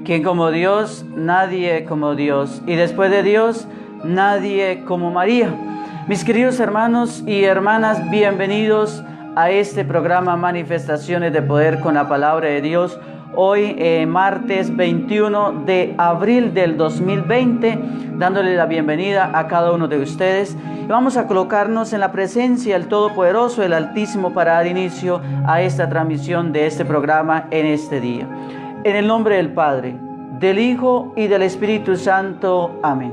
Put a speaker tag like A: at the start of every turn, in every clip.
A: ¿Quién como Dios? Nadie como Dios. Y después de Dios, nadie como María. Mis queridos hermanos y hermanas, bienvenidos a este programa Manifestaciones de Poder con la Palabra de Dios. Hoy, martes 21 de abril del 2020, dándole la bienvenida a cada uno de ustedes. Vamos a colocarnos en la presencia del Todopoderoso, el Altísimo, para dar inicio a esta transmisión de este programa en este día. En el nombre del Padre, del Hijo y del Espíritu Santo. Amén.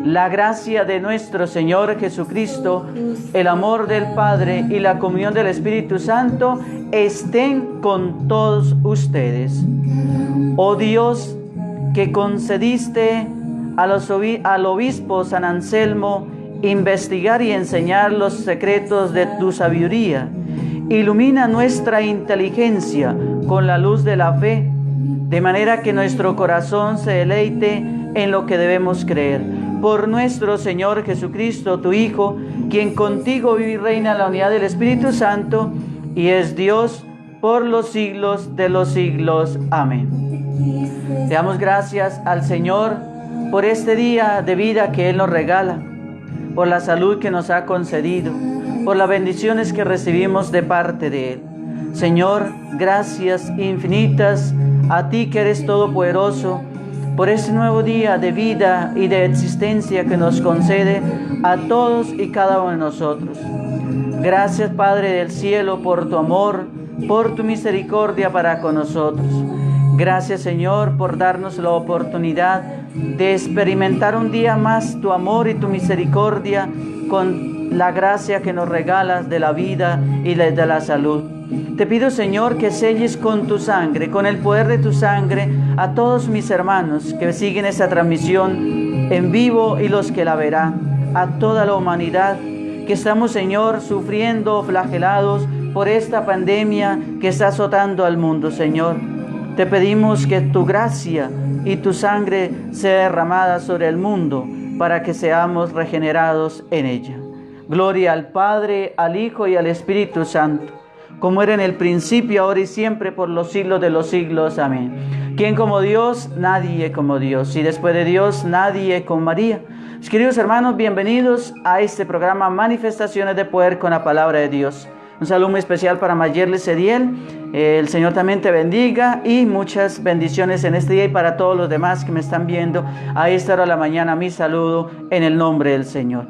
A: La gracia de nuestro Señor Jesucristo, el amor del Padre y la comunión del Espíritu Santo estén con todos ustedes. Oh Dios, que concediste al obispo San Anselmo investigar y enseñar los secretos de tu sabiduría, ilumina nuestra inteligencia con la luz de la fe, de manera que nuestro corazón se deleite en lo que debemos creer. Por nuestro Señor Jesucristo, tu Hijo, quien contigo vive y reina en la unidad del Espíritu Santo, y es Dios por los siglos de los siglos. Amén. Le damos gracias al Señor por este día de vida que Él nos regala, por la salud que nos ha concedido, por las bendiciones que recibimos de parte de Él. Señor, gracias infinitas a ti que eres todopoderoso, por este nuevo día de vida y de existencia que nos concede a todos y cada uno de nosotros. Gracias, Padre del cielo, por tu amor, por tu misericordia para con nosotros. Gracias, Señor, por darnos la oportunidad de experimentar un día más tu amor y tu misericordia con la gracia que nos regalas de la vida y de la salud. Te pido, Señor, que selles con tu sangre, con el poder de tu sangre, a todos mis hermanos que siguen esta transmisión en vivo y los que la verán, a toda la humanidad que estamos, Señor, sufriendo, flagelados por esta pandemia que está azotando al mundo, Señor. Te pedimos que tu gracia y tu sangre sea derramada sobre el mundo para que seamos regenerados en ella. Gloria al Padre, al Hijo y al Espíritu Santo, como era en el principio, ahora y siempre, por los siglos de los siglos. Amén. ¿Quién como Dios? Nadie como Dios. Y después de Dios, nadie como María. Mis queridos hermanos, bienvenidos a este programa Manifestaciones de Poder con la Palabra de Dios. Un saludo muy especial para Mayerly Cediel. El Señor también te bendiga y muchas bendiciones en este día, y para todos los demás que me están viendo a esta hora de la mañana, mi saludo en el nombre del Señor.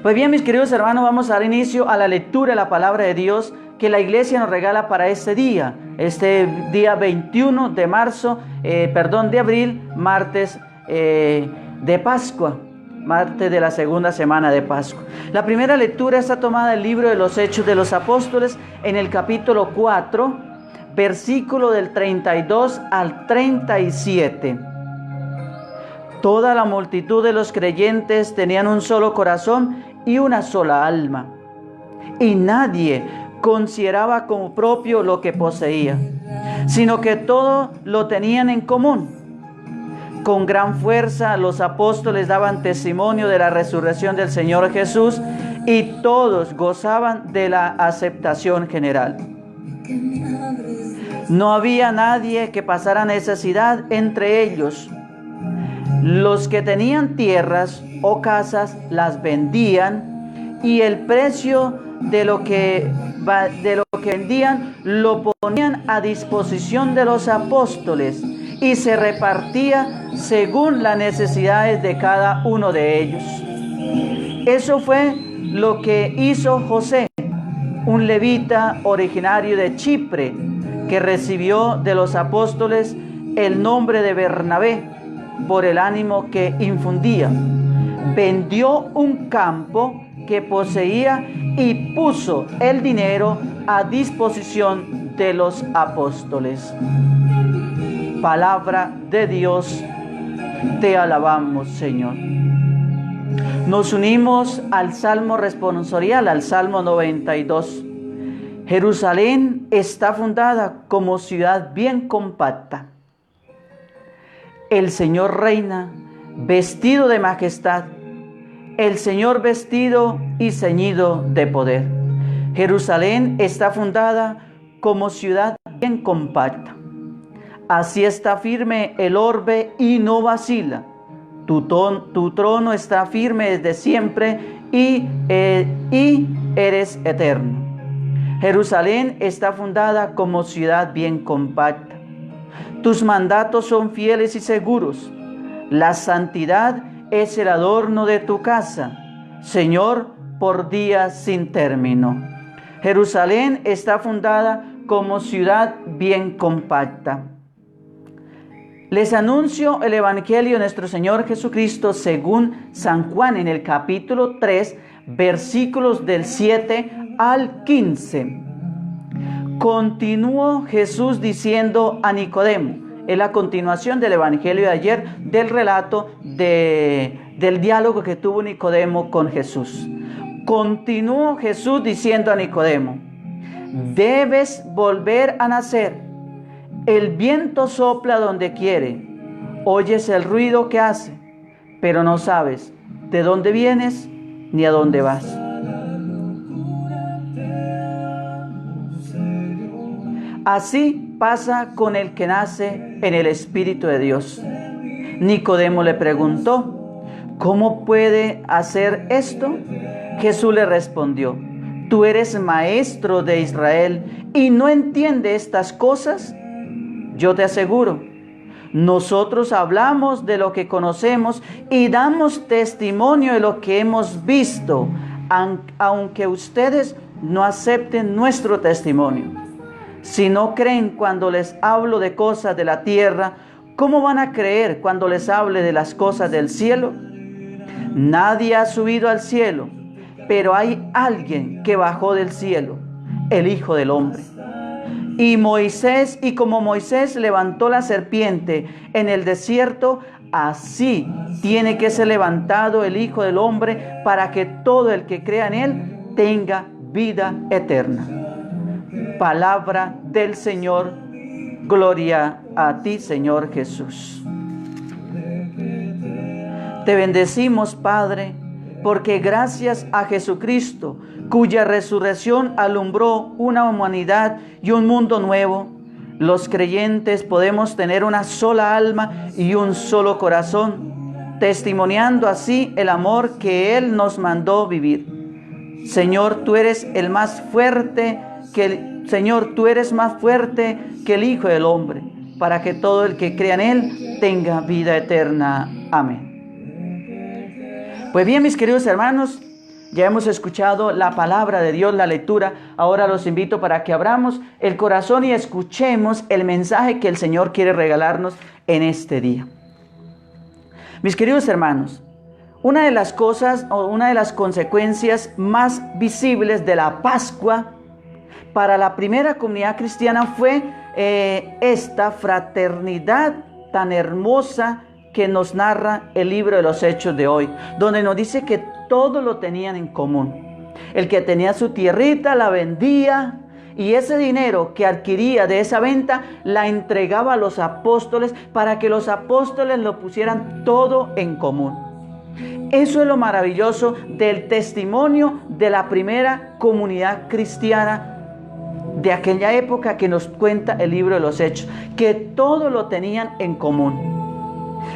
A: Pues bien, mis queridos hermanos, vamos a dar inicio a la lectura de la Palabra de Dios que la iglesia nos regala para este día 21 de abril, martes de Pascua, martes de la segunda semana de Pascua. La primera lectura está tomada del libro de los Hechos de los Apóstoles, en el capítulo 4, versículo del 32 al 37. Toda la multitud de los creyentes tenían un solo corazón y una sola alma, y nadie consideraba como propio lo que poseía, sino que todo lo tenían en común. Con gran fuerza los apóstoles daban testimonio de la resurrección del Señor Jesús, y todos gozaban de la aceptación general. No había nadie que pasara necesidad entre ellos. Los que tenían tierras o casas las vendían, y el precio de lo que vendían lo ponían a disposición de los apóstoles, y se repartía según las necesidades de cada uno de ellos. Eso fue lo que hizo José, un levita originario de Chipre, que recibió de los apóstoles el nombre de Bernabé por el ánimo que infundía. Vendió un campo que poseía y puso el dinero a disposición de los apóstoles. Palabra de Dios, te alabamos, Señor. Nos unimos al Salmo responsorial, al Salmo 92. Jerusalén está fundada como ciudad bien compacta. El Señor reina vestido de majestad, el Señor vestido y ceñido de poder. Jerusalén está fundada como ciudad bien compacta. Así está firme el orbe y no vacila. Tu trono está firme desde siempre y eres eterno. Jerusalén está fundada como ciudad bien compacta. Tus mandatos son fieles y seguros. La santidad es el adorno de tu casa, Señor, por días sin término. Jerusalén está fundada como ciudad bien compacta. Les anuncio el Evangelio de nuestro Señor Jesucristo según San Juan en el capítulo 3, versículos del 7 al 15. Continuó Jesús diciendo a Nicodemo, es la continuación del Evangelio de ayer, del relato del diálogo que tuvo Nicodemo con Jesús. Continuó Jesús diciendo a Nicodemo, debes volver a nacer. El viento sopla donde quiere, oyes el ruido que hace, pero no sabes de dónde vienes ni a dónde vas. Así pasa con el que nace en el Espíritu de Dios. Nicodemo le preguntó, ¿cómo puede hacer esto? Jesús le respondió, ¿tú eres maestro de Israel y no entiendes estas cosas? Yo te aseguro, nosotros hablamos de lo que conocemos y damos testimonio de lo que hemos visto, aunque ustedes no acepten nuestro testimonio. Si no creen cuando les hablo de cosas de la tierra, ¿cómo van a creer cuando les hable de las cosas del cielo? Nadie ha subido al cielo, pero hay alguien que bajó del cielo, el Hijo del Hombre. Y como Moisés levantó la serpiente en el desierto, así tiene que ser levantado el Hijo del Hombre para que todo el que crea en él tenga vida eterna. Palabra del Señor, gloria a ti, Señor Jesús. Te bendecimos, Padre, porque gracias a Jesucristo, cuya resurrección alumbró una humanidad y un mundo nuevo, los creyentes podemos tener una sola alma y un solo corazón, testimoniando así el amor que Él nos mandó vivir. Señor, tú eres más fuerte que el Hijo del Hombre, para que todo el que crea en Él tenga vida eterna. Amén. Pues bien, mis queridos hermanos, ya hemos escuchado la palabra de Dios, la lectura. Ahora los invito para que abramos el corazón y escuchemos el mensaje que el Señor quiere regalarnos en este día. Mis queridos hermanos, una de las consecuencias más visibles de la Pascua para la primera comunidad cristiana fue esta fraternidad tan hermosa que nos narra el libro de los Hechos de hoy, donde nos dice que todo lo tenían en común. El que tenía su tierrita la vendía y ese dinero que adquiría de esa venta la entregaba a los apóstoles para que los apóstoles lo pusieran todo en común. Eso es lo maravilloso del testimonio de la primera comunidad cristiana de aquella época que nos cuenta el libro de los Hechos, que todo lo tenían en común.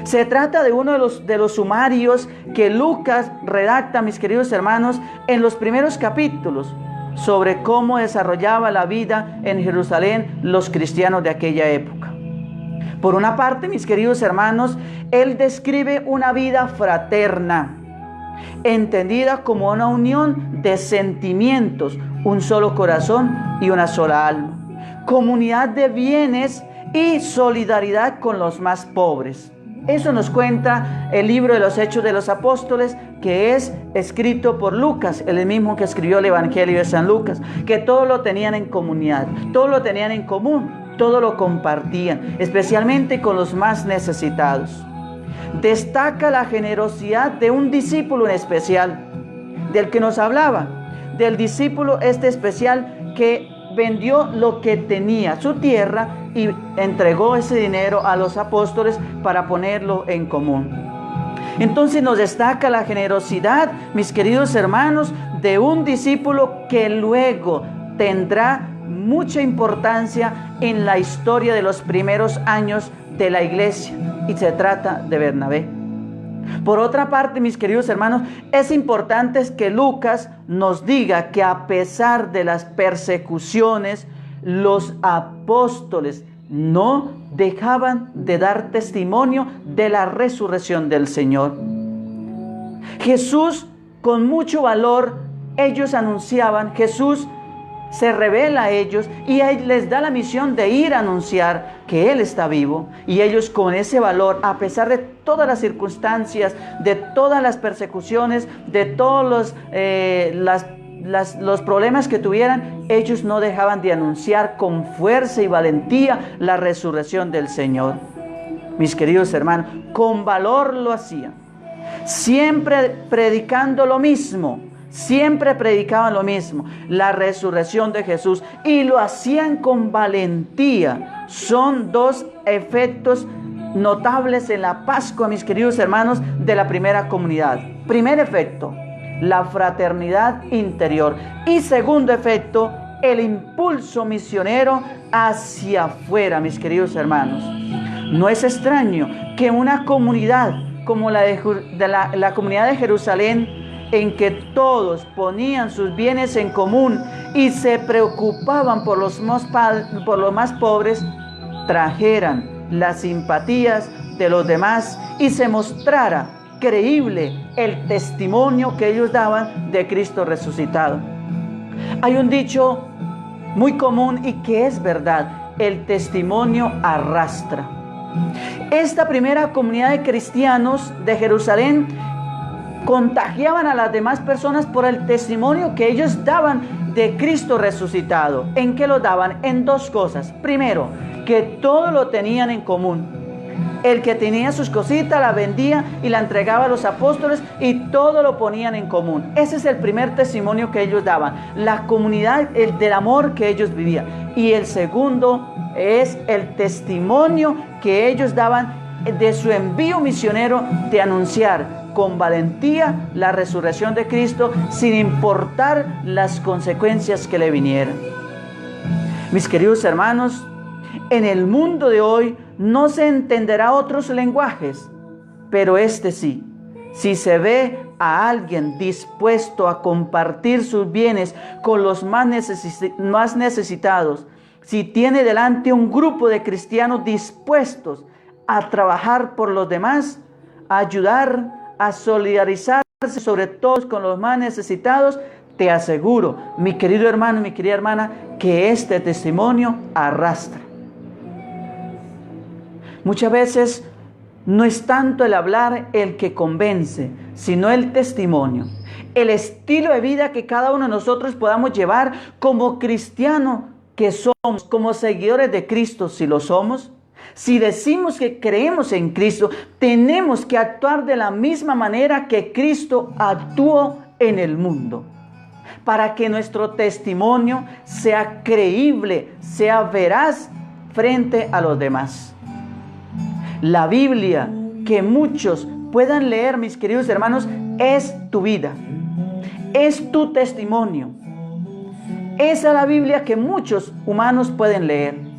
A: Se trata de uno de los sumarios que Lucas redacta, mis queridos hermanos, en los primeros capítulos sobre cómo desarrollaba la vida en Jerusalén los cristianos de aquella época. Por una parte, mis queridos hermanos, él describe una vida fraterna, entendida como una unión de sentimientos, un solo corazón y una sola alma, comunidad de bienes y solidaridad con los más pobres. Eso nos cuenta el libro de los Hechos de los Apóstoles, que es escrito por Lucas, el mismo que escribió el Evangelio de San Lucas, que todo lo tenían en comunidad, todo lo tenían en común, todo lo compartían, especialmente con los más necesitados. Destaca la generosidad de un discípulo en especial, del que nos hablaba, del discípulo especial que vendió lo que tenía, su tierra, y entregó ese dinero a los apóstoles para ponerlo en común. Entonces nos destaca la generosidad, mis queridos hermanos, de un discípulo que luego tendrá mucha importancia en la historia de los primeros años de la iglesia, y se trata de Bernabé. Por otra parte, mis queridos hermanos, es importante que Lucas nos diga que a pesar de las persecuciones, los apóstoles no dejaban de dar testimonio de la resurrección del Señor. Jesús, con mucho valor, ellos anunciaban, Jesús se revela a ellos y Él les da la misión de ir a anunciar que Él está vivo. Y ellos con ese valor, a pesar de todas las circunstancias, de todas las persecuciones, de todos los problemas que tuvieran, ellos no dejaban de anunciar con fuerza y valentía la resurrección del Señor. Mis queridos hermanos, con valor lo hacían, siempre predicando lo mismo. Siempre predicaban lo mismo, la resurrección de Jesús, y lo hacían con valentía. Son dos efectos notables en la Pascua, mis queridos hermanos, de la primera comunidad. Primer efecto, la fraternidad interior. Y segundo efecto, el impulso misionero hacia afuera, mis queridos hermanos. No es extraño que una comunidad como la comunidad de Jerusalén, en que todos ponían sus bienes en común y se preocupaban por los más pobres, trajeran las simpatías de los demás y se mostrara creíble el testimonio que ellos daban de Cristo resucitado. Hay un dicho muy común y que es verdad: el testimonio arrastra. Esta primera comunidad de cristianos de Jerusalén contagiaban a las demás personas por el testimonio que ellos daban de Cristo resucitado. ¿En qué lo daban? En dos cosas. Primero, que todo lo tenían en común. El que tenía sus cositas la vendía y la entregaba a los apóstoles y todo lo ponían en común. Ese es el primer testimonio que ellos daban, la comunidad, el del amor que ellos vivían. Y el segundo es el testimonio que ellos daban de su envío misionero de anunciar con valentía la resurrección de Cristo, sin importar las consecuencias que le vinieran. Mis queridos hermanos, en el mundo de hoy no se entenderá otros lenguajes, pero este sí. Si se ve a alguien dispuesto a compartir sus bienes con los más necesitados, si tiene delante un grupo de cristianos dispuestos a trabajar por los demás, a ayudar, a solidarizarse sobre todo con los más necesitados, te aseguro, mi querido hermano, mi querida hermana, que este testimonio arrastra. Muchas veces no es tanto el hablar el que convence, sino el testimonio, el estilo de vida que cada uno de nosotros podamos llevar como cristianos que somos, como seguidores de Cristo, si lo somos. Si decimos que creemos en Cristo, tenemos que actuar de la misma manera que Cristo actuó en el mundo, para que nuestro testimonio sea creíble, sea veraz frente a los demás. La Biblia que muchos puedan leer, mis queridos hermanos, es tu vida, es tu testimonio. Esa es la Biblia que muchos humanos pueden leer.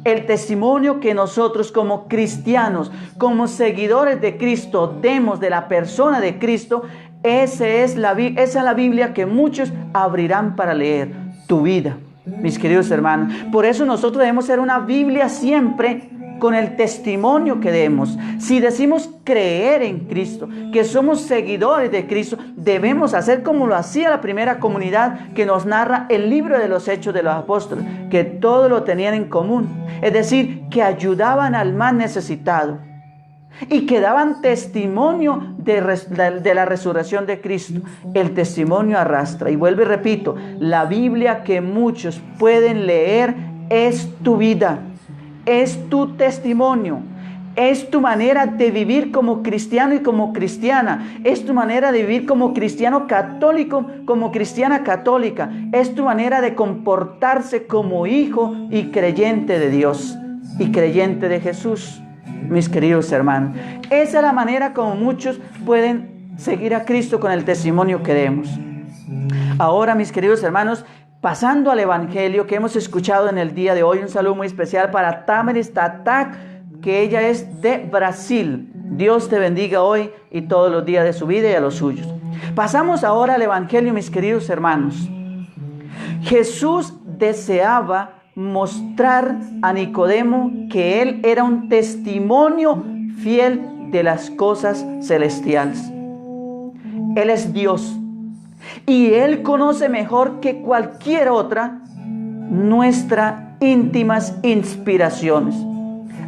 A: El testimonio que nosotros como cristianos, como seguidores de Cristo, demos de la persona de Cristo, esa es la Biblia que muchos abrirán para leer, tu vida, mis queridos hermanos. Por eso nosotros debemos ser una Biblia siempre con el testimonio que demos. Si decimos creer en Cristo, que somos seguidores de Cristo, debemos hacer como lo hacía la primera comunidad que nos narra el libro de los Hechos de los Apóstoles, que todo lo tenían en común, es decir, que ayudaban al más necesitado y que daban testimonio de la resurrección de Cristo. El testimonio arrastra. Y vuelvo y repito, la Biblia que muchos pueden leer es tu vida, es tu testimonio, es tu manera de vivir como cristiano y como cristiana, es tu manera de vivir como cristiano católico, como cristiana católica, es tu manera de comportarse como hijo y creyente de Dios y creyente de Jesús, mis queridos hermanos. Esa es la manera como muchos pueden seguir a Cristo con el testimonio que demos. Ahora, mis queridos hermanos, Pasando al Evangelio que hemos escuchado en el día de hoy, un saludo muy especial para Tamaris Tatak, que ella es de Brasil. Dios te bendiga hoy y todos los días de su vida y a los suyos. Pasamos ahora al Evangelio, mis queridos hermanos. Jesús deseaba mostrar a Nicodemo que él era un testimonio fiel de las cosas celestiales. Él es Dios y Él conoce mejor que cualquier otra nuestras íntimas inspiraciones.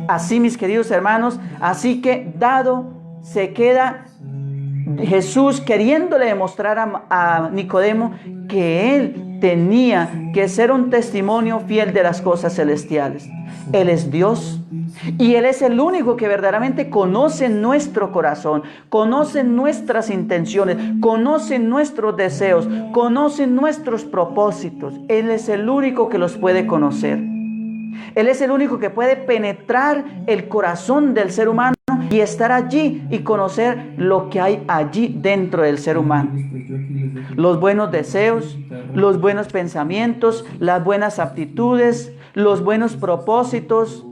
A: Así, mis queridos hermanos, así que dado se queda Jesús queriéndole demostrar a Nicodemo que él tenía que ser un testimonio fiel de las cosas celestiales. Él es Dios y Él es el único que verdaderamente conoce nuestro corazón, conoce nuestras intenciones, conoce nuestros deseos, conoce nuestros propósitos. Él es el único que los puede conocer. Él es el único que puede penetrar el corazón del ser humano y estar allí y conocer lo que hay allí dentro del ser humano. Los buenos deseos, los buenos pensamientos, las buenas aptitudes, los buenos propósitos,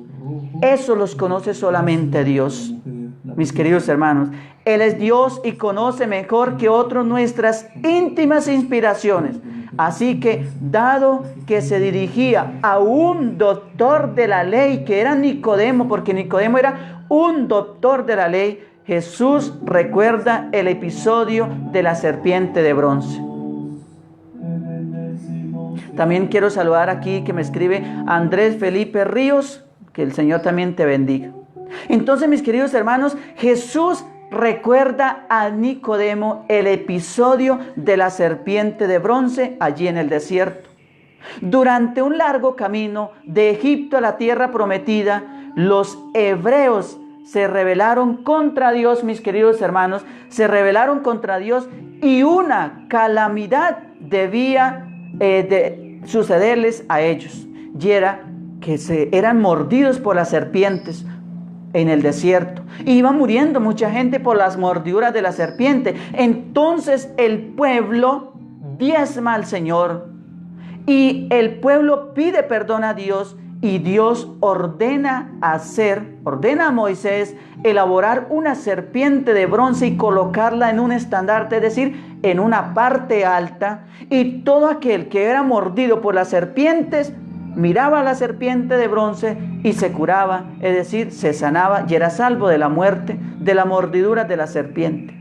A: eso los conoce solamente Dios. Mis queridos hermanos, Él es Dios y conoce mejor que otros nuestras íntimas inspiraciones. Así que, dado que se dirigía a un doctor de la ley, que era Nicodemo, porque Nicodemo era un doctor de la ley, Jesús recuerda el episodio de la serpiente de bronce. También quiero saludar aquí que me escribe Andrés Felipe Ríos, que el Señor también te bendiga. Entonces, mis queridos hermanos, Jesús recuerda a Nicodemo el episodio de la serpiente de bronce allí en el desierto. Durante un largo camino de Egipto a la tierra prometida, los hebreos se rebelaron contra Dios, mis queridos hermanos, se rebelaron contra Dios y una calamidad debía de sucederles a ellos. Y era que eran mordidos por las serpientes en el desierto. Iba muriendo mucha gente por las mordiduras de la serpiente. Entonces el pueblo diezma al Señor y el pueblo pide perdón a Dios y Dios ordena a Moisés elaborar una serpiente de bronce y colocarla en un estandarte, es decir, en una parte alta, y todo aquel que era mordido por las serpientes miraba a la serpiente de bronce y se curaba, es decir, se sanaba y era salvo de la muerte, de la mordidura de la serpiente.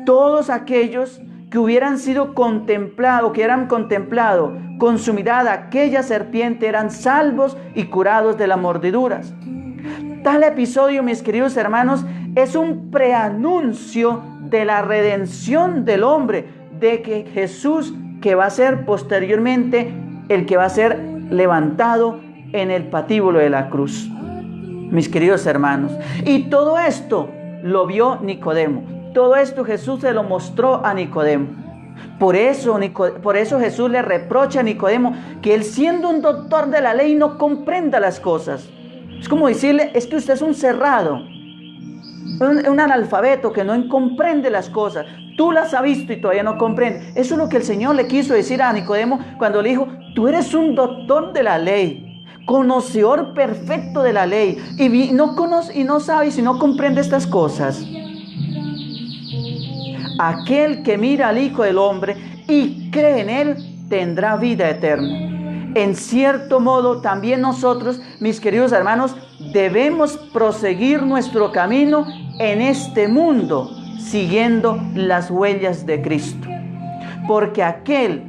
A: Todos aquellos que hubieran sido contemplados, que eran contemplados con su mirada aquella serpiente, eran salvos y curados de las mordiduras. Tal episodio, mis queridos hermanos, es un preanuncio de la redención del hombre, de que Jesús, que va a ser posteriormente el que va a ser levantado en el patíbulo de la cruz. Mis queridos hermanos, y todo esto lo vio Nicodemo. Todo esto Jesús se lo mostró a Nicodemo. Por eso Jesús le reprocha a Nicodemo que él, siendo un doctor de la ley, no comprenda las cosas. Es como decirle, es que usted es un cerrado, un analfabeto que no comprende las cosas. Tú las has visto y todavía no comprende. Eso es lo que el Señor le quiso decir a Nicodemo cuando le dijo, tú eres un doctor de la ley, conocedor perfecto de la ley, y no conoce y no sabe y no comprende estas cosas. Aquel que mira al Hijo del Hombre y cree en Él tendrá vida eterna. En cierto modo, también nosotros, mis queridos hermanos, debemos proseguir nuestro camino en este mundo, siguiendo las huellas de Cristo. Porque aquel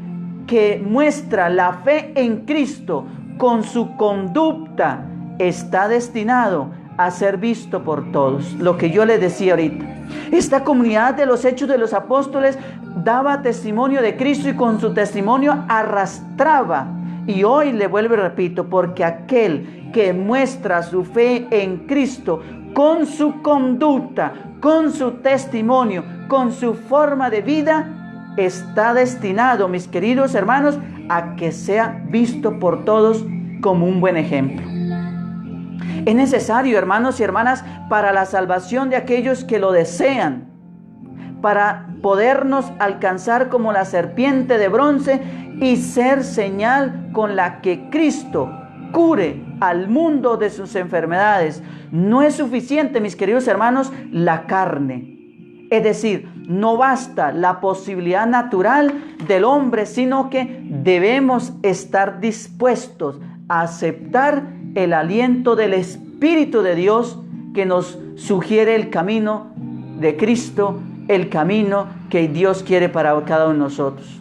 A: que muestra la fe en Cristo con su conducta está destinado a ser visto por todos. Lo que yo les decía ahorita. Esta comunidad de los Hechos de los Apóstoles daba testimonio de Cristo y con su testimonio arrastraba. Y hoy le vuelvo y repito, porque aquel que muestra su fe en Cristo con su conducta, con su testimonio, con su forma de vida, está destinado, mis queridos hermanos, a que sea visto por todos como un buen ejemplo. Es necesario, hermanos y hermanas, para la salvación de aquellos que lo desean, para podernos alcanzar como la serpiente de bronce y ser señal con la que Cristo cure al mundo de sus enfermedades. No es suficiente, mis queridos hermanos, la carne. Es decir, no basta la posibilidad natural del hombre, sino que debemos estar dispuestos a aceptar el aliento del Espíritu de Dios que nos sugiere el camino de Cristo, el camino que Dios quiere para cada uno de nosotros.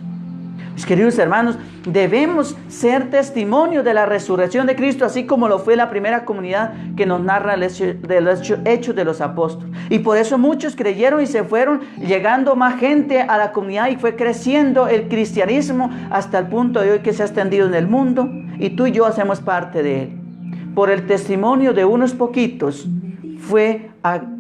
A: Mis queridos hermanos, debemos ser testimonio de la resurrección de Cristo, así como lo fue la primera comunidad que nos narra el hecho de los apóstoles. Y por eso muchos creyeron y se fueron, llegando más gente a la comunidad, y fue creciendo el cristianismo hasta el punto de hoy que se ha extendido en el mundo, y tú y yo hacemos parte de él. Por el testimonio de unos poquitos fue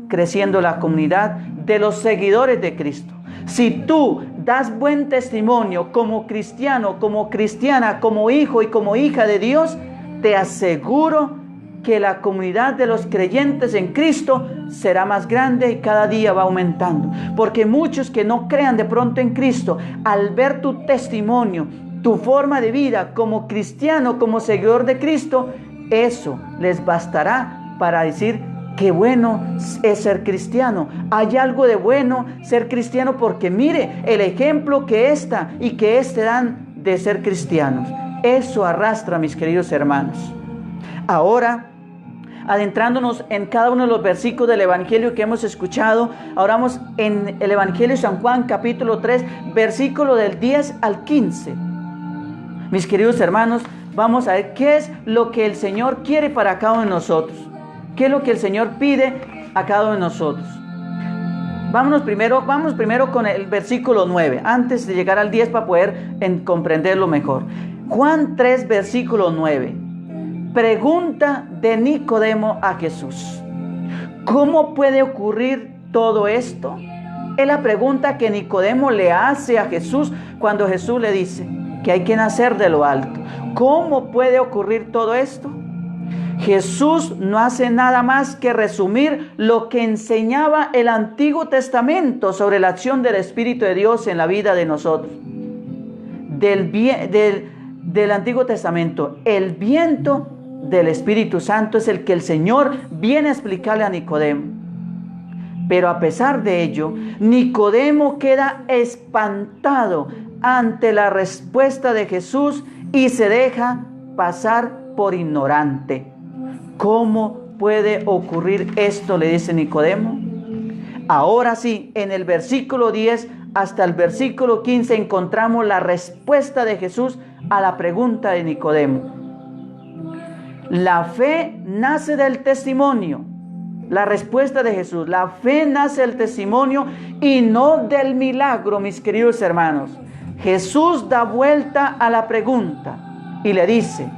A: creciendo la comunidad de los seguidores de Cristo. Si tú das buen testimonio como cristiano, como cristiana, como hijo y como hija de Dios, te aseguro que la comunidad de los creyentes en Cristo será más grande y cada día va aumentando. Porque muchos que no crean de pronto en Cristo, al ver tu testimonio, tu forma de vida como cristiano, como seguidor de Cristo, eso les bastará para decir: qué bueno es ser cristiano. Hay algo de bueno ser cristiano, porque mire el ejemplo que esta y que este dan de ser cristianos. Eso arrastra, mis queridos hermanos. Ahora, adentrándonos en cada uno de los versículos del Evangelio que hemos escuchado, ahora vamos en el Evangelio de San Juan, capítulo 3, versículo del 10 al 15. Mis queridos hermanos, vamos a ver qué es lo que el Señor quiere para cada uno de nosotros. ¿Qué es lo que el Señor pide a cada uno de nosotros? Vamos primero con el versículo 9, antes de llegar al 10 para poder comprenderlo mejor. Juan 3, versículo 9. Pregunta de Nicodemo a Jesús: ¿cómo puede ocurrir todo esto? Es la pregunta que Nicodemo le hace a Jesús cuando Jesús le dice que hay que nacer de lo alto. ¿Cómo puede ocurrir todo esto? Jesús no hace nada más que resumir lo que enseñaba el Antiguo Testamento sobre la acción del Espíritu de Dios en la vida de nosotros. Del Antiguo Testamento, el viento del Espíritu Santo es el que el Señor viene a explicarle a Nicodemo. Pero a pesar de ello, Nicodemo queda espantado ante la respuesta de Jesús y se deja pasar por ignorante. ¿Cómo puede ocurrir esto?, le dice Nicodemo. Ahora sí, en el versículo 10 hasta el versículo 15 encontramos la respuesta de Jesús a la pregunta de Nicodemo. La fe nace del testimonio. La respuesta de Jesús: la fe nace del testimonio y no del milagro, mis queridos hermanos. Jesús da vuelta a la pregunta y le dice: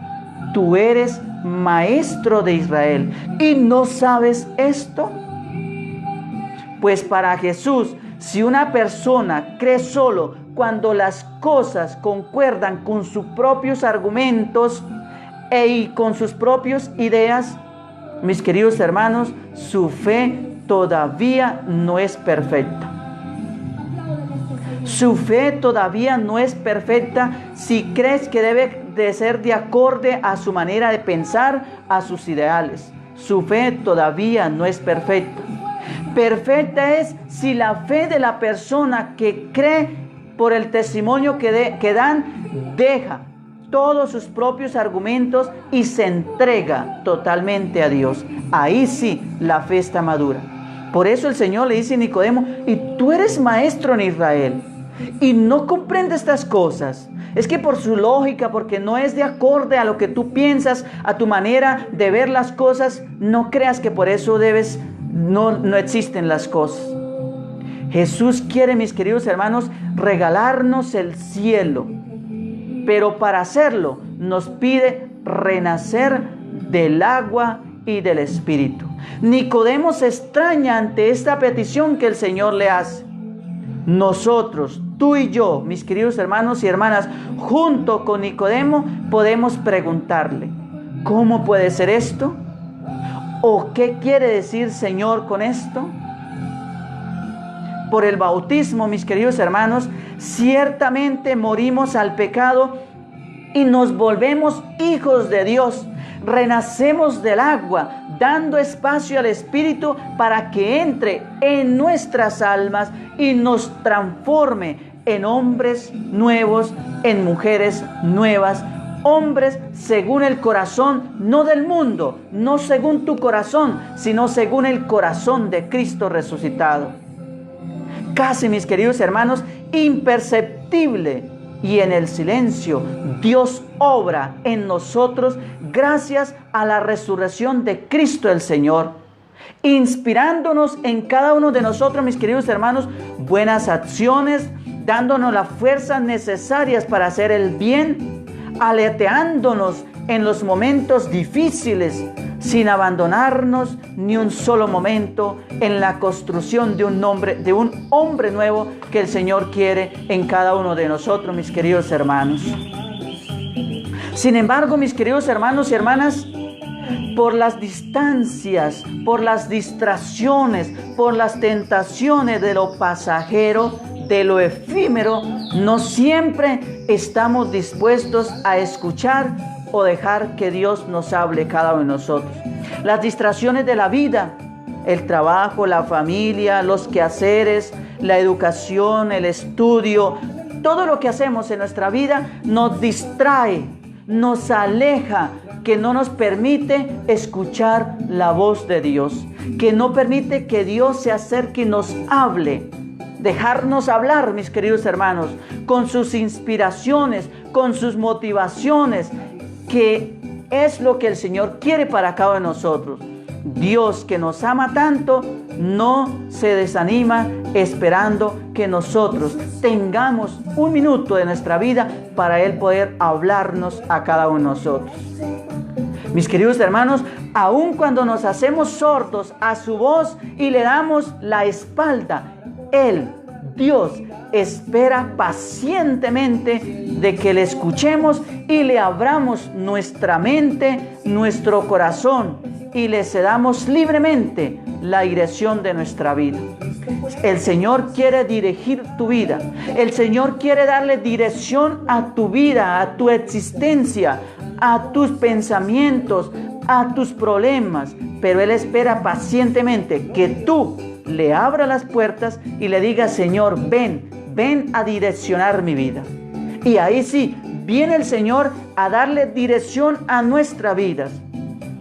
A: ¿tú eres maestro de Israel y no sabes esto? Pues para Jesús, si una persona cree solo cuando las cosas concuerdan con sus propios argumentos y con sus propias ideas, mis queridos hermanos, su fe todavía no es perfecta. Su fe todavía no es perfecta si crees que debe de ser de acorde a su manera de pensar, a sus ideales. Su fe todavía no es perfecta. Perfecta es si la fe de la persona que cree por el testimonio que dan, deja todos sus propios argumentos y se entrega totalmente a Dios. Ahí sí la fe está madura. Por eso el Señor le dice a Nicodemo: y tú eres maestro en Israel y no comprendes estas cosas. Es que por su lógica, porque no es de acorde a lo que tú piensas, a tu manera de ver las cosas, no creas que por eso no existen las cosas. Jesús quiere, mis queridos hermanos, regalarnos el cielo, pero para hacerlo nos pide renacer del agua y del Espíritu. Nicodemo se extraña ante esta petición que el Señor le hace. Nosotros, tú y yo, mis queridos hermanos y hermanas, junto con Nicodemo, podemos preguntarle: ¿cómo puede ser esto? ¿O qué quiere decir Señor con esto? por el bautismo, mis queridos hermanos, ciertamente morimos al pecado y nos volvemos hijos de Dios. Renacemos del agua, dando espacio al Espíritu para que entre en nuestras almas y nos transforme en hombres nuevos, en mujeres nuevas, hombres según el corazón, no del mundo, no según tu corazón, sino según el corazón de Cristo resucitado. Casi, mis queridos hermanos, imperceptible, y en el silencio Dios obra en nosotros gracias a la resurrección de Cristo el Señor, inspirándonos en cada uno de nosotros, mis queridos hermanos, buenas acciones, dándonos las fuerzas necesarias para hacer el bien, aleteándonos en los momentos difíciles, sin abandonarnos ni un solo momento en la construcción de un hombre nuevo que el Señor quiere en cada uno de nosotros, mis queridos hermanos. Sin embargo, mis queridos hermanos y hermanas, por las distancias, por las distracciones, por las tentaciones de lo pasajero, de lo efímero, no siempre estamos dispuestos a escuchar o dejar que Dios nos hable cada uno de nosotros. Las distracciones de la vida, el trabajo, la familia, los quehaceres, la educación, el estudio, todo lo que hacemos en nuestra vida nos distrae, nos aleja, que no nos permite escuchar la voz de Dios, que no permite que Dios se acerque y nos hable. Dejarnos hablar, mis queridos hermanos, con sus inspiraciones, con sus motivaciones, que es lo que el Señor quiere para cada uno de nosotros. Dios, que nos ama tanto, no se desanima esperando que nosotros tengamos un minuto de nuestra vida para Él poder hablarnos a cada uno de nosotros. Mis queridos hermanos, aun cuando nos hacemos sordos a su voz y le damos la espalda, Él, Dios, espera pacientemente de que le escuchemos y le abramos nuestra mente, nuestro corazón y le cedamos libremente la dirección de nuestra vida. El Señor quiere dirigir tu vida. El Señor quiere darle dirección a tu vida, a tu existencia, a tus pensamientos, a tus problemas. Pero Él espera pacientemente que tú le abras las puertas y le digas: Señor, ven a direccionar mi vida. Y ahí sí, viene el Señor a darle dirección a nuestras vidas.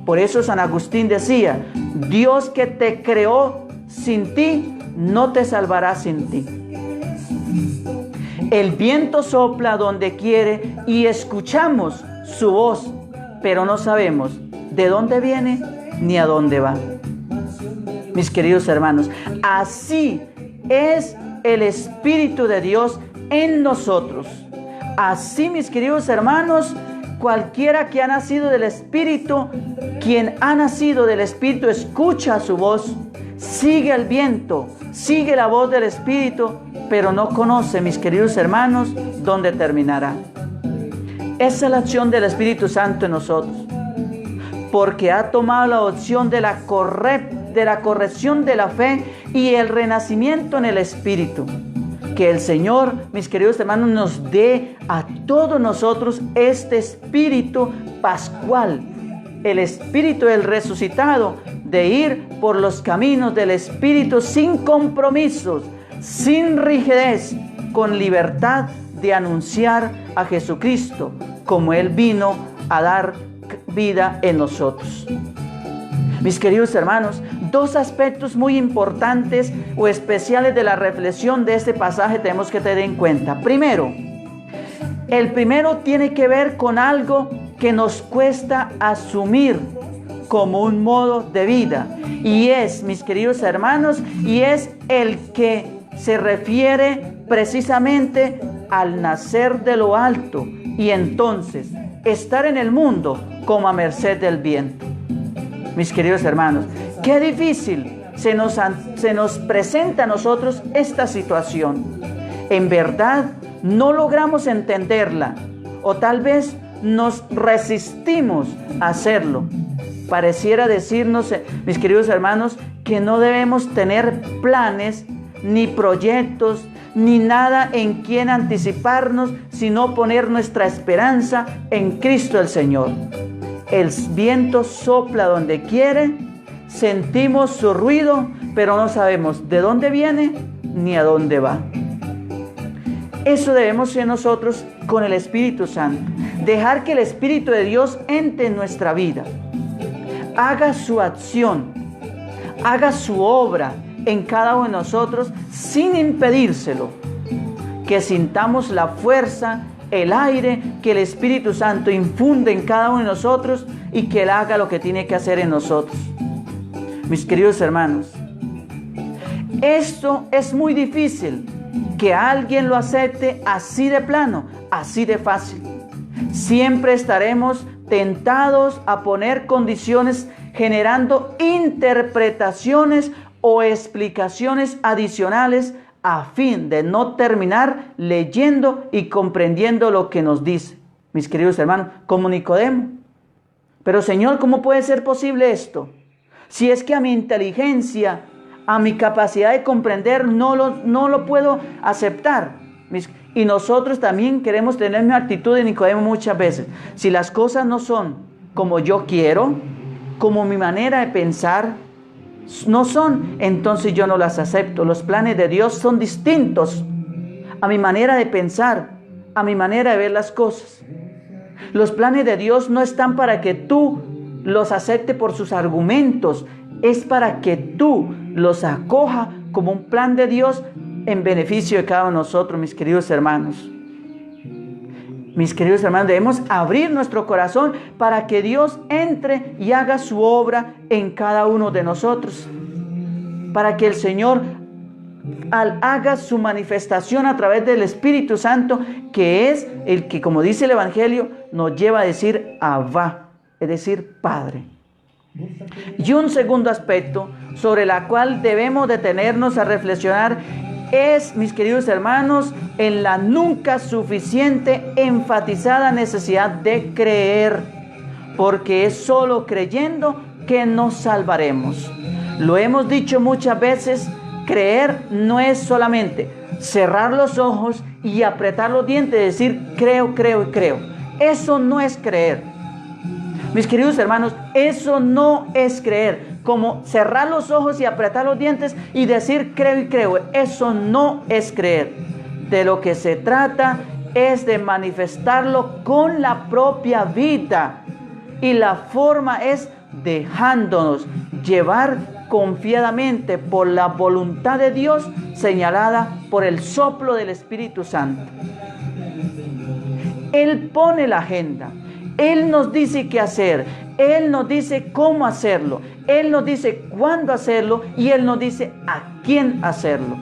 A: Por eso San Agustín decía: Dios que te creó sin ti, no te salvará sin ti. El viento sopla donde quiere y escuchamos su voz, pero no sabemos de dónde viene ni a dónde va. Mis queridos hermanos, así es el Espíritu de Dios en nosotros. Así, mis queridos hermanos, cualquiera que ha nacido del Espíritu, quien ha nacido del Espíritu, escucha su voz, sigue el viento, sigue la voz del Espíritu, pero no conoce, mis queridos hermanos, dónde terminará. Esa es la acción del Espíritu Santo en nosotros, porque ha tomado la opción de la corrección de la fe y el renacimiento en el Espíritu. Que el Señor, mis queridos hermanos, nos dé a todos nosotros este Espíritu pascual, el Espíritu del resucitado, de ir por los caminos del Espíritu sin compromisos, sin rigidez, con libertad de anunciar a Jesucristo como Él vino a dar vida en nosotros. Mis queridos hermanos, dos aspectos muy importantes o especiales de la reflexión de este pasaje tenemos que tener en cuenta. Primero, el primero tiene que ver con algo que nos cuesta asumir como un modo de vida. Y es, mis queridos hermanos, y es el que se refiere precisamente al nacer de lo alto y entonces estar en el mundo como a merced del viento. Mis queridos hermanos, qué difícil se nos presenta a nosotros esta situación. En verdad, no logramos entenderla o tal vez nos resistimos a hacerlo. Pareciera decirnos, mis queridos hermanos, que no debemos tener planes ni proyectos, ni nada en quien anticiparnos, sino poner nuestra esperanza en Cristo el Señor. El viento sopla donde quiere, sentimos su ruido, pero no sabemos de dónde viene ni a dónde va. Eso debemos ser nosotros con el Espíritu Santo. Dejar que el Espíritu de Dios entre en nuestra vida. Haga su acción, haga su obra en cada uno de nosotros sin impedírselo. Que sintamos la fuerza, el aire que el Espíritu Santo infunde en cada uno de nosotros y que Él haga lo que tiene que hacer en nosotros. Mis queridos hermanos, esto es muy difícil, que alguien lo acepte así de plano, así de fácil. Siempre estaremos tentados a poner condiciones generando interpretaciones o explicaciones adicionales a fin de no terminar leyendo y comprendiendo lo que nos dice. Mis queridos hermanos, como Nicodemo. Pero Señor, ¿cómo puede ser posible esto? Si es que a mi inteligencia, a mi capacidad de comprender no lo puedo aceptar. Y nosotros también queremos tener mi actitud de Nicodemo muchas veces. Si las cosas no son como yo quiero, como mi manera de pensar no son, entonces yo no las acepto. Los planes de Dios son distintos a mi manera de pensar, a mi manera de ver las cosas. Los planes de Dios no están para que tú los aceptes por sus argumentos, es para que tú los acojas como un plan de Dios en beneficio de cada uno de nosotros, mis queridos hermanos. Mis queridos hermanos, debemos abrir nuestro corazón para que Dios entre y haga su obra en cada uno de nosotros. Para que el Señor haga su manifestación a través del Espíritu Santo, que es el que, como dice el Evangelio, nos lleva a decir Abba, es decir, Padre. Y un segundo aspecto sobre el cual debemos detenernos a reflexionar es, mis queridos hermanos, en la nunca suficiente enfatizada necesidad de creer, porque es solo creyendo que nos salvaremos. Lo hemos dicho muchas veces, creer no es solamente cerrar los ojos y apretar los dientes y decir creo, creo y creo. Eso no es creer. Mis queridos hermanos, eso no es creer. Como cerrar los ojos y apretar los dientes y decir creo y creo. Eso no es creer. De lo que se trata es de manifestarlo con la propia vida. Y la forma es dejándonos llevar confiadamente por la voluntad de Dios señalada por el soplo del Espíritu Santo. Él pone la agenda. Él nos dice qué hacer, Él nos dice cómo hacerlo, Él nos dice cuándo hacerlo y Él nos dice a quién hacerlo.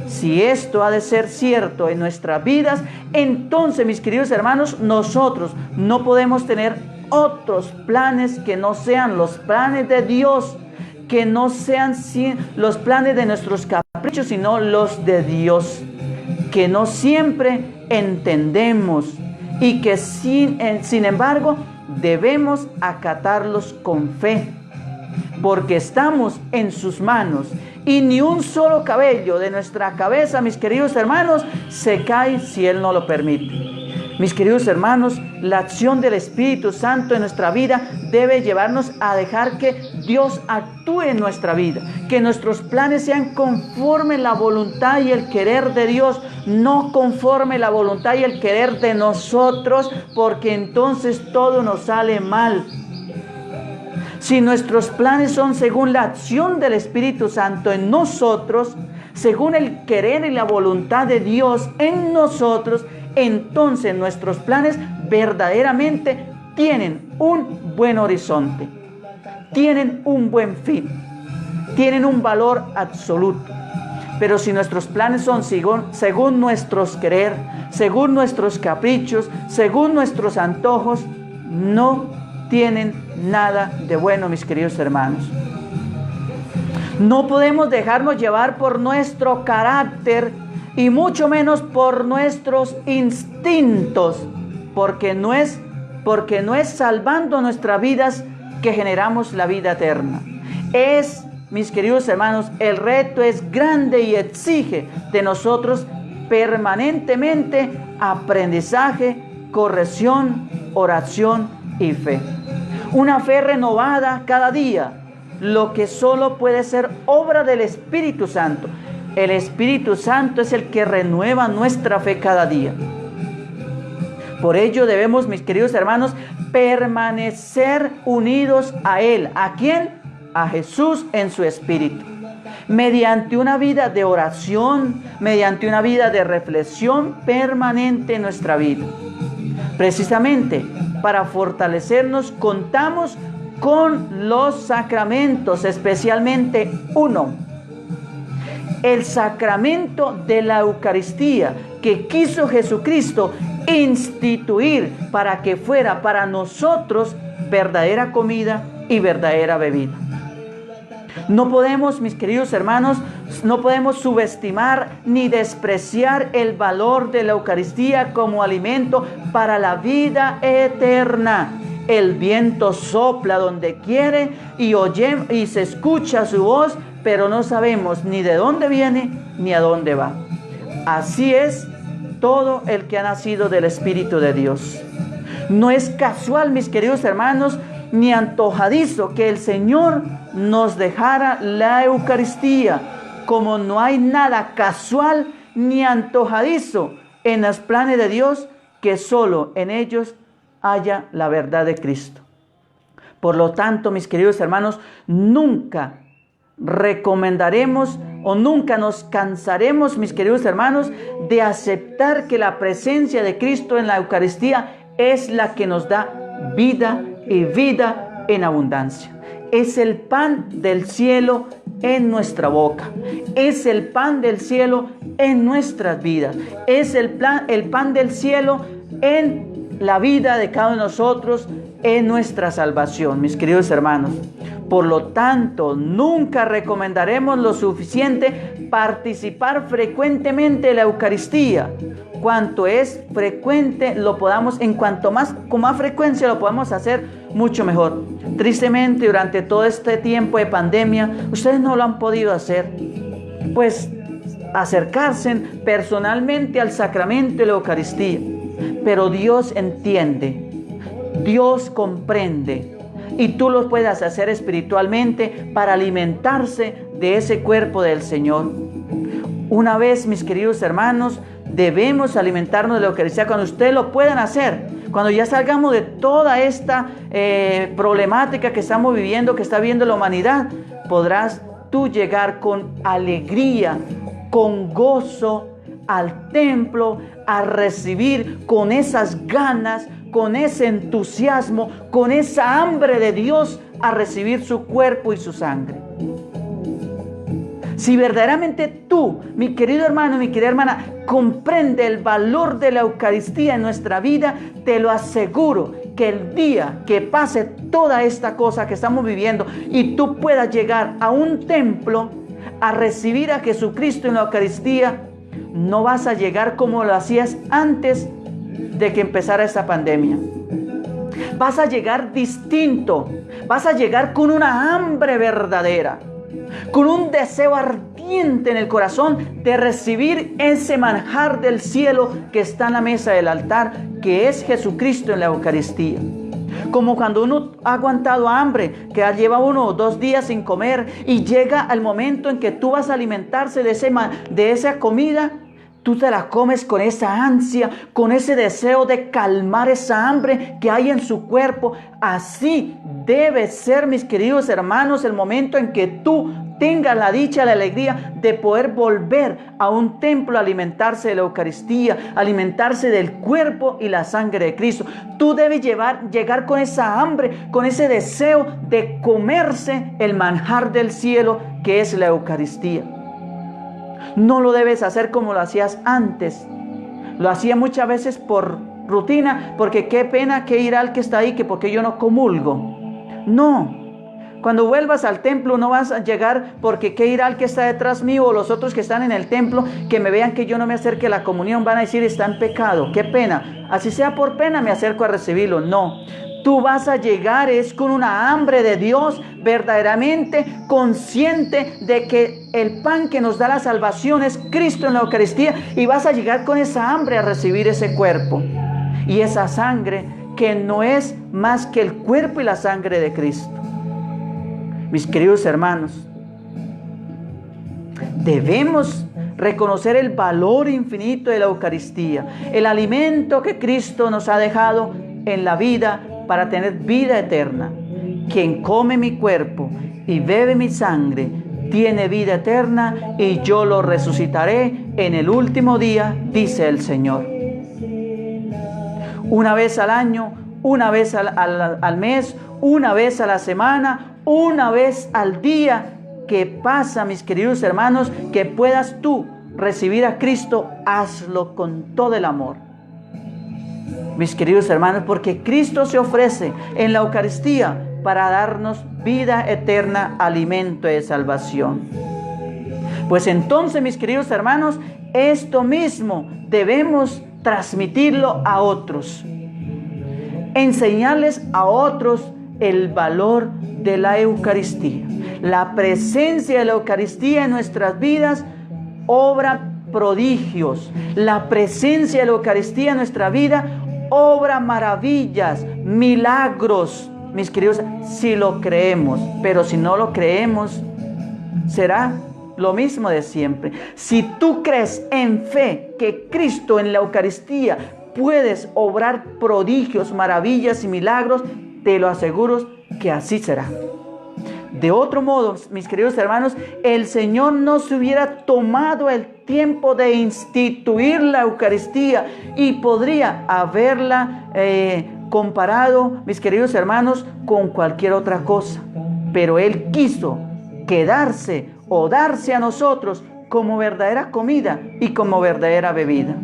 A: Si esto ha de ser cierto en nuestras vidas, entonces, mis queridos hermanos, nosotros no podemos tener otros planes que no sean los planes de Dios, que no sean los planes de nuestros caprichos, sino los de Dios, que no siempre entendemos. Y que sin embargo debemos acatarlos con fe, porque estamos en sus manos y ni un solo cabello de nuestra cabeza, mis queridos hermanos, se cae si Él no lo permite. Mis queridos hermanos, la acción del Espíritu Santo en nuestra vida debe llevarnos a dejar que Dios actúe en nuestra vida, que nuestros planes sean conforme la voluntad y el querer de Dios, no conforme la voluntad y el querer de nosotros, porque entonces todo nos sale mal. Si nuestros planes son según la acción del Espíritu Santo en nosotros, según el querer y la voluntad de Dios en nosotros, entonces nuestros planes verdaderamente tienen un buen horizonte, tienen un buen fin, tienen un valor absoluto. Pero si nuestros planes son según nuestros querer, según nuestros caprichos, según nuestros antojos, no tienen nada de bueno, mis queridos hermanos. No podemos dejarnos llevar por nuestro carácter y mucho menos por nuestros instintos, porque no es salvando nuestras vidas que generamos la vida eterna. Es mis queridos hermanos, el reto es grande y exige de nosotros permanentemente aprendizaje, corrección, oración y fe. Una fe renovada cada día, lo que solo puede ser obra del Espíritu Santo. El Espíritu Santo es el que renueva nuestra fe cada día. Por ello debemos, mis queridos hermanos, permanecer unidos a Él. ¿A quién? A Jesús en su Espíritu. Mediante una vida de oración, mediante una vida de reflexión permanente en nuestra vida. Precisamente para fortalecernos contamos con los sacramentos, especialmente uno, el sacramento de la Eucaristía que quiso Jesucristo instituir para que fuera para nosotros verdadera comida y verdadera bebida. No podemos, mis queridos hermanos, no podemos subestimar ni despreciar el valor de la Eucaristía como alimento para la vida eterna. El viento sopla donde quiere y se escucha su voz, pero no sabemos ni de dónde viene ni a dónde va. Así es todo el que ha nacido del Espíritu de Dios. No es casual, mis queridos hermanos, ni antojadizo que el Señor nos dejara la Eucaristía, como no hay nada casual ni antojadizo en los planes de Dios, que solo en ellos haya la verdad de Cristo. Por lo tanto, mis queridos hermanos, nunca recomendaremos o nunca nos cansaremos, mis queridos hermanos, de aceptar que la presencia de Cristo en la Eucaristía es la que nos da vida y vida en abundancia. Es el pan del cielo en nuestra boca. Es el pan del cielo en nuestras vidas. Es el pan del cielo en la vida de cada uno de nosotros, en nuestra salvación, mis queridos hermanos. Por lo tanto, nunca recomendaremos lo suficiente participar frecuentemente de la Eucaristía. Cuanto es frecuente, con más frecuencia lo podamos hacer, mucho mejor. Tristemente, durante todo este tiempo de pandemia, ustedes no lo han podido hacer. Pues acercarse personalmente al sacramento de la Eucaristía. Pero Dios entiende, Dios comprende, y tú lo puedes hacer espiritualmente para alimentarse de ese cuerpo del Señor. Una vez, mis queridos hermanos, debemos alimentarnos de la Eucaristía cuando ustedes lo puedan hacer. Cuando ya salgamos de toda esta problemática que estamos viviendo, que está viviendo la humanidad, podrás tú llegar con alegría, con gozo al templo, a recibir con esas ganas, con ese entusiasmo, con esa hambre de Dios, a recibir su cuerpo y su sangre. Si verdaderamente tú, mi querido hermano, mi querida hermana, comprende el valor de la Eucaristía en nuestra vida, te lo aseguro que el día que pase toda esta cosa que estamos viviendo y tú puedas llegar a un templo a recibir a Jesucristo en la Eucaristía, no vas a llegar como lo hacías antes de que empezara esta pandemia. Vas a llegar distinto, vas a llegar con una hambre verdadera, con un deseo ardiente en el corazón de recibir ese manjar del cielo que está en la mesa del altar, que es Jesucristo en la Eucaristía. Como cuando uno ha aguantado hambre, que lleva 1 o 2 días sin comer, y llega el momento en que tú vas a alimentarse de esa comida, tú te la comes con esa ansia, con ese deseo de calmar esa hambre que hay en su cuerpo. Así debe ser, mis queridos hermanos, el momento en que tú tengas la dicha, la alegría de poder volver a un templo a alimentarse de la Eucaristía, alimentarse del cuerpo y la sangre de Cristo. Tú debes llegar con esa hambre, con ese deseo de comerse el manjar del cielo que es la Eucaristía. No lo debes hacer como lo hacías antes. Lo hacía muchas veces por rutina, porque qué pena que ir al que está ahí, que porque yo no comulgo. No. Cuando vuelvas al templo no vas a llegar porque qué irá al que está detrás mío o los otros que están en el templo, que me vean que yo no me acerque a la comunión, van a decir está en pecado. Qué pena. Así sea por pena me acerco a recibirlo. No. Tú vas a llegar es con una hambre de Dios, verdaderamente consciente de que el pan que nos da la salvación es Cristo en la Eucaristía, y vas a llegar con esa hambre a recibir ese cuerpo y esa sangre que no es más que el cuerpo y la sangre de Cristo. Mis queridos hermanos, debemos reconocer el valor infinito de la Eucaristía, el alimento que Cristo nos ha dejado en la vida para tener vida eterna. Quien come mi cuerpo y bebe mi sangre tiene vida eterna, y yo lo resucitaré en el último día, dice el Señor. Una vez al año, una vez al mes, una vez a la semana, una vez al día que pasa, mis queridos hermanos, que puedas tú recibir a Cristo, hazlo con todo el amor. Mis queridos hermanos, porque Cristo se ofrece en la Eucaristía para darnos vida eterna, alimento de salvación. Pues entonces, mis queridos hermanos, esto mismo debemos transmitirlo a otros, enseñarles a otros el valor de la Eucaristía. La presencia de la Eucaristía en nuestras vidas obra prodigios. La presencia de la Eucaristía en nuestra vida obra maravillas, milagros, mis queridos, si lo creemos. Pero si no lo creemos, será lo mismo de siempre. Si tú crees en fe que Cristo en la Eucaristía puedes obrar prodigios, maravillas y milagros, te lo aseguro que así será. De otro modo, mis queridos hermanos, el Señor no se hubiera tomado el tiempo de instituir la Eucaristía, y podría haberla comparado, mis queridos hermanos, con cualquier otra cosa. Pero Él quiso quedarse o darse a nosotros como verdadera comida y como verdadera bebida.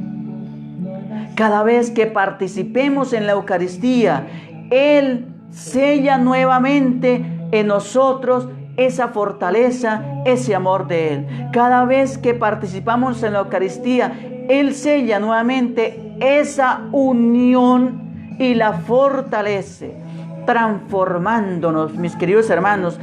A: Cada vez que participemos en la Eucaristía, Él sella nuevamente en nosotros esa fortaleza, ese amor de Él. Cada vez que participamos en la Eucaristía, Él sella nuevamente esa unión y la fortalece, transformándonos, mis queridos hermanos,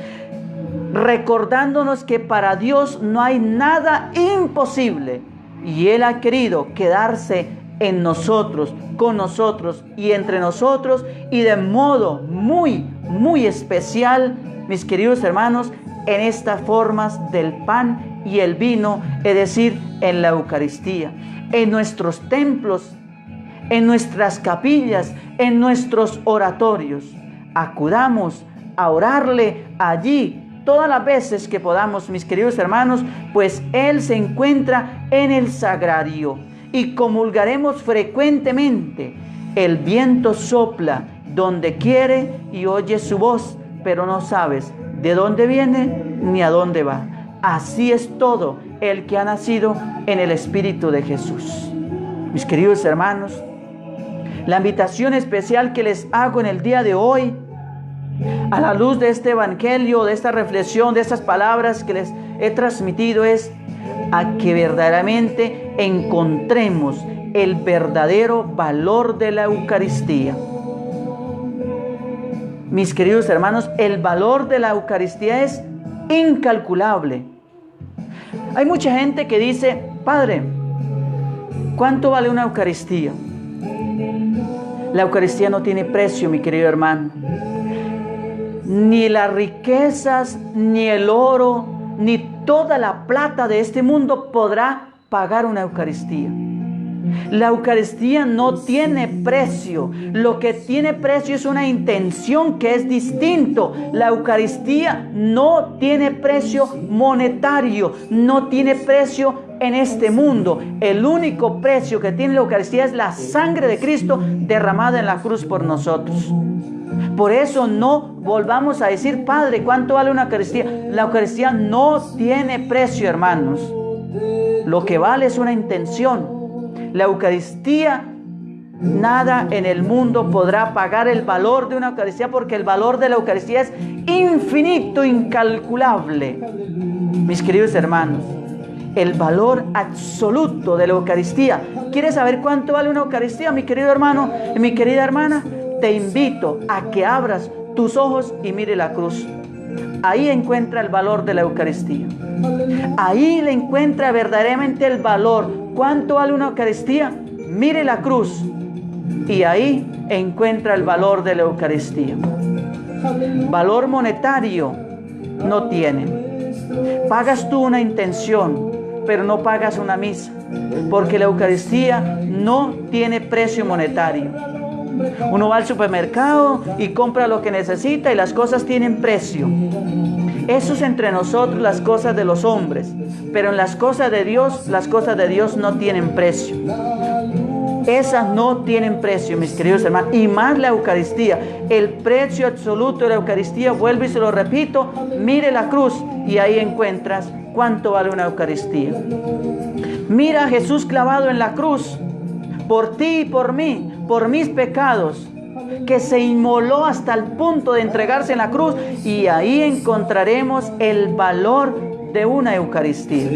A: recordándonos que para Dios no hay nada imposible, y Él ha querido quedarse en nosotros, con nosotros y entre nosotros, y de modo muy especial, mis queridos hermanos, en estas formas del pan y el vino, es decir, en la Eucaristía, en nuestros templos, en nuestras capillas, en nuestros oratorios. Acudamos a orarle allí todas las veces que podamos, mis queridos hermanos, pues Él se encuentra en el sagrario, y comulgaremos frecuentemente. El viento sopla donde quiere y oyes su voz, pero no sabes de dónde viene ni a dónde va. Así es todo el que ha nacido en el Espíritu de Jesús. Mis queridos hermanos, la invitación especial que les hago en el día de hoy, a la luz de este evangelio, de esta reflexión, de estas palabras que les he transmitido, es a que verdaderamente encontremos el verdadero valor de la Eucaristía. Mis queridos hermanos, el valor de la Eucaristía es incalculable. Hay mucha gente que dice: Padre, ¿cuánto vale una Eucaristía? La Eucaristía no tiene precio, mi querido hermano. Ni las riquezas, ni el oro, ni toda la plata de este mundo podrá pagar una Eucaristía. La Eucaristía no tiene precio. Lo que tiene precio es una intención, que es distinto. La Eucaristía no tiene precio monetario, no tiene precio en este mundo. El único precio que tiene la Eucaristía es la sangre de Cristo derramada en la cruz por nosotros. Por eso no volvamos a decir: Padre, ¿cuánto vale una Eucaristía? La Eucaristía no tiene precio, hermanos. Lo que vale es una intención. La Eucaristía, nada en el mundo podrá pagar el valor de una Eucaristía, porque el valor de la Eucaristía es infinito, incalculable. Mis queridos hermanos, el valor absoluto de la Eucaristía. ¿Quieres saber cuánto vale una Eucaristía, mi querido hermano y mi querida hermana? te invito a que abras tus ojos y mire la cruz. Ahí encuentra el valor de la Eucaristía. Ahí le encuentra verdaderamente el valor. ¿Cuánto vale una Eucaristía? Mire la cruz. Y ahí encuentra el valor de la Eucaristía. Valor monetario no tiene. Pagas tú una intención, pero no pagas una misa, porque la Eucaristía no tiene precio monetario. Uno va al supermercado y compra lo que necesita y las cosas tienen precio. Eso es entre nosotros, las cosas de los hombres, pero en las cosas de Dios no tienen precio. Esas no tienen precio, mis queridos hermanos, y más la Eucaristía. El precio absoluto de la Eucaristía, vuelvo y se lo repito, mire la cruz y ahí encuentras cuánto vale una Eucaristía. Mira a Jesús clavado en la cruz, por ti y por mí, por mis pecados, que se inmoló hasta el punto de entregarse en la cruz, y ahí encontraremos el valor de una Eucaristía.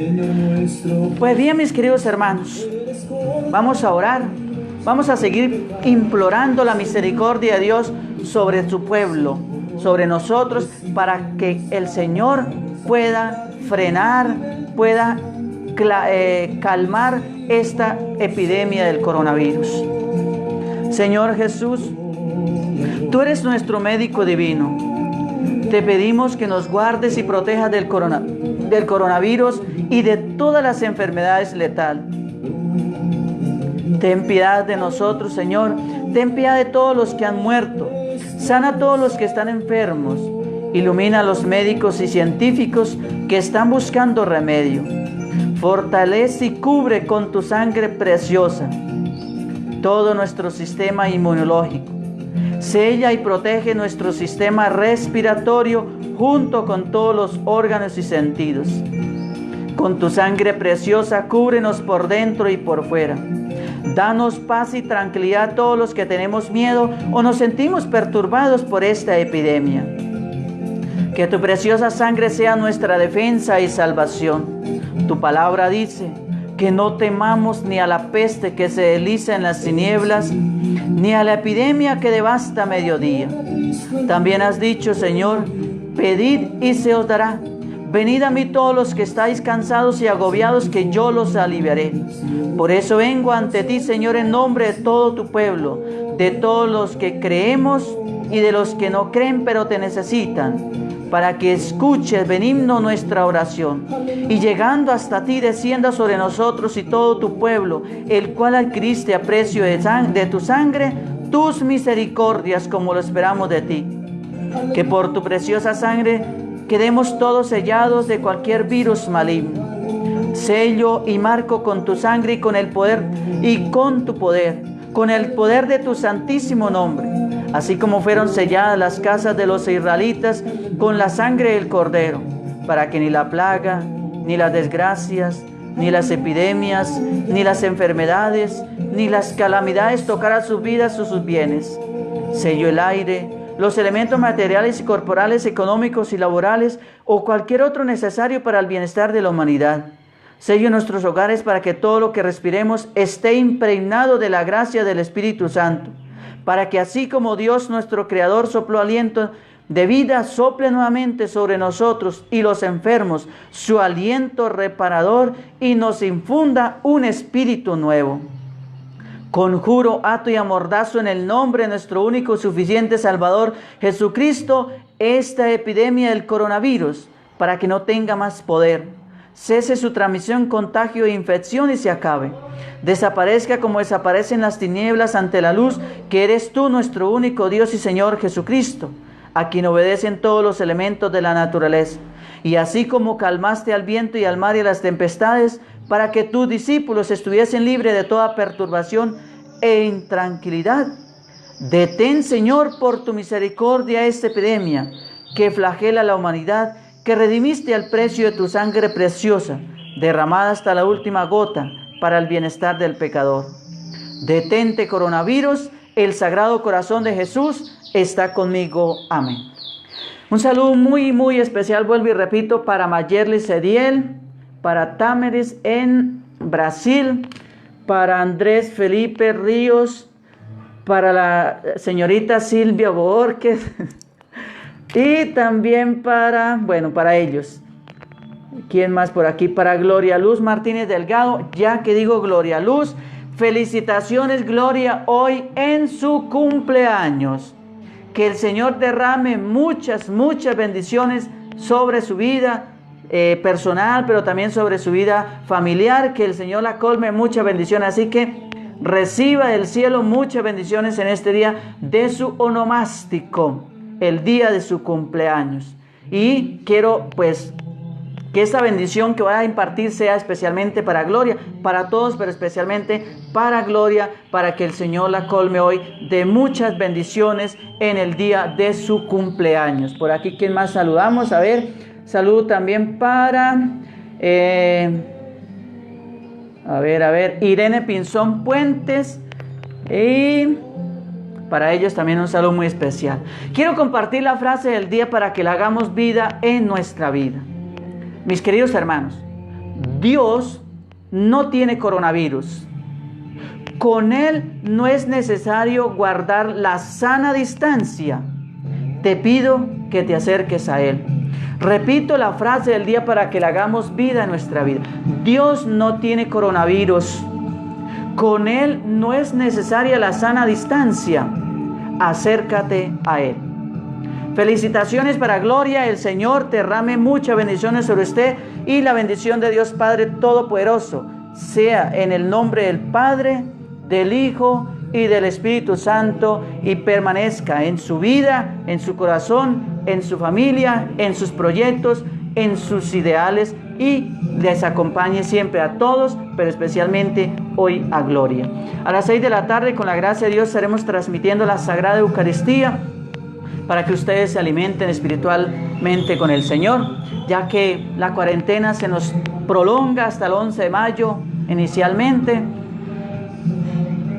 A: Pues bien, mis queridos hermanos, vamos a orar, vamos a seguir implorando la misericordia de Dios sobre su pueblo, sobre nosotros, para que el Señor pueda frenar, pueda calmar esta epidemia del coronavirus. Señor Jesús, tú eres nuestro médico divino. Te pedimos que nos guardes y protejas del coronavirus y de todas las enfermedades letales. Ten piedad de nosotros, Señor. Ten piedad de todos los que han muerto. Sana a todos los que están enfermos. Ilumina a los médicos y científicos que están buscando remedio. Fortalece y cubre con tu sangre preciosa todo nuestro sistema inmunológico. Sella y protege nuestro sistema respiratorio junto con todos los órganos y sentidos. Con tu sangre preciosa, cúbrenos por dentro y por fuera. Danos paz y tranquilidad a todos los que tenemos miedo o nos sentimos perturbados por esta epidemia. Que tu preciosa sangre sea nuestra defensa y salvación. Tu palabra dice que no temamos ni a la peste que se desliza en las tinieblas, ni a la epidemia que devasta a mediodía. También has dicho, Señor, pedid y se os dará. Venid a mí todos los que estáis cansados y agobiados, que yo los aliviaré. Por eso vengo ante ti, Señor, en nombre de todo tu pueblo, de todos los que creemos y de los que no creen pero te necesitan, para que escuches, benigno, nuestra oración, y llegando hasta ti descienda sobre nosotros y todo tu pueblo, el cual adquiriste a precio de tu sangre, tus misericordias, como lo esperamos de ti. Que por tu preciosa sangre quedemos todos sellados de cualquier virus maligno. Sello y marco con tu sangre y con el poder y con tu poder, con el poder de tu santísimo nombre, así como fueron selladas las casas de los israelitas con la sangre del Cordero, para que ni la plaga, ni las desgracias, ni las epidemias, ni las enfermedades, ni las calamidades tocaran sus vidas o sus bienes. Sello el aire, los elementos materiales y corporales, económicos y laborales, o cualquier otro necesario para el bienestar de la humanidad. Sello nuestros hogares para que todo lo que respiremos esté impregnado de la gracia del Espíritu Santo, para que así como Dios nuestro Creador sopló aliento de vida, sople nuevamente sobre nosotros y los enfermos su aliento reparador y nos infunda un espíritu nuevo. Conjuro, ato y amordazo en el nombre de nuestro único y suficiente Salvador Jesucristo esta epidemia del coronavirus, para que no tenga más poder. Cese su transmisión, contagio e infección y se acabe. Desaparezca como desaparecen las tinieblas ante la luz, que eres tú, nuestro único Dios y Señor Jesucristo, a quien obedecen todos los elementos de la naturaleza. Y así como calmaste al viento y al mar y a las tempestades, para que tus discípulos estuviesen libres de toda perturbación e intranquilidad, detén, Señor, por tu misericordia esta epidemia que flagela a la humanidad, que redimiste al precio de tu sangre preciosa, derramada hasta la última gota para el bienestar del pecador. Detente, coronavirus, el Sagrado Corazón de Jesús está conmigo. Amén. Un saludo muy especial, vuelvo y repito, para Mayerly Cediel, para Támeres en Brasil, para Andrés Felipe Ríos para la señorita Silvia Borges y también para ellos. ¿Quién más por aquí? Para Gloria Luz Martínez Delgado, ya que digo Gloria Luz, felicitaciones Gloria hoy en su cumpleaños. Que el Señor derrame muchas bendiciones sobre su vida personal, pero también sobre su vida familiar, que el Señor la colme muchas bendiciones, así que reciba del cielo muchas bendiciones en este día de su onomástico, el día de su cumpleaños. Y quiero pues que esta bendición que voy a impartir sea especialmente para Gloria, para todos, pero especialmente para Gloria, para que el Señor la colme hoy de muchas bendiciones en el día de su cumpleaños. Por aquí, ¿quién más saludamos? A ver, saludo también para Irene Pinzón Puentes, y para ellos también un saludo muy especial. Quiero compartir la frase del día para que la hagamos vida en nuestra vida. Mis queridos hermanos, Dios no tiene coronavirus. Con Él no es necesario guardar la sana distancia. Te pido que te acerques a Él. Repito la frase del día para que la hagamos vida en nuestra vida. Dios no tiene coronavirus. Con Él no es necesaria la sana distancia. Acércate a Él. Felicitaciones para Gloria, el Señor derrame muchas bendiciones sobre usted y la bendición de Dios Padre Todopoderoso sea en el nombre del Padre, del Hijo y del Espíritu Santo y permanezca en su vida, en su corazón, en su familia, en sus proyectos, en sus ideales y les acompañe siempre a todos, pero especialmente hoy a Gloria. A las 6 de la tarde, con la gracia de Dios, estaremos transmitiendo la Sagrada Eucaristía para que ustedes se alimenten espiritualmente con el Señor, ya que la cuarentena se nos prolonga hasta el 11 de mayo inicialmente.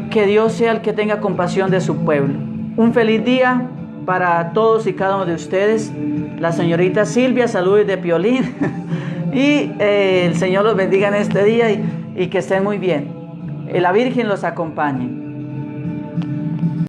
A: Que Dios sea el que tenga compasión de su pueblo. Un feliz día para todos y cada uno de ustedes. La señorita Silvia, saludos de Piolín. Y el Señor los bendiga en este día y que estén muy bien. La Virgen los acompañe.